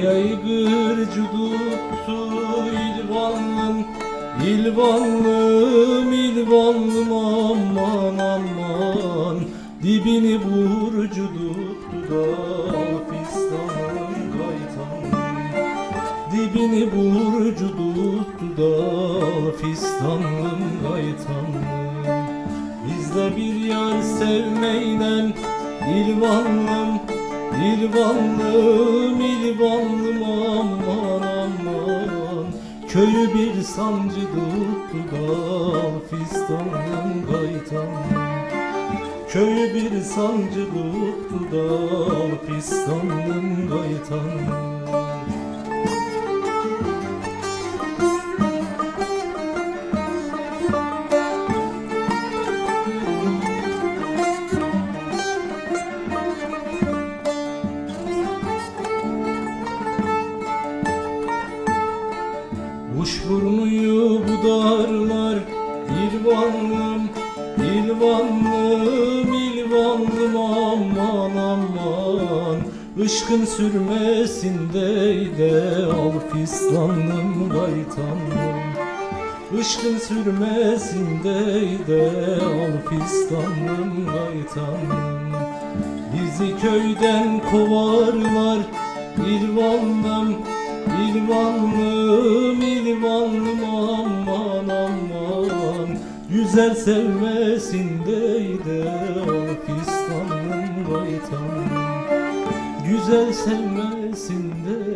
yaygır tuttu İlvanlım, İlvanlım, İlvanlım aman aman. Dibini burcu tuttu da fistanım gaytanım. Dibini burcu tuttu da fistanım gaytanım. Bizde bir yar sevmeyle İlvanlım, İlvanlım, İlvanlım aman aman. Köyü bir sancı tuttu da fistanım gaytanım. Köyü bir sancı tuttu da fistanım gaytanım. Kuşburnuyu budarlar İlvanlım, İlvanlım, İlvanlım aman aman. Işkın sürmesin de al fistanım gaytanım. Işkın sürmesin de al fistanım gaytanım. Bizi köyden kovarlar İlvanlım, İlvanlım, İlvanlım aman aman. Güzel sevmesin de al fistanım gaytanım. Güzel sevmesin de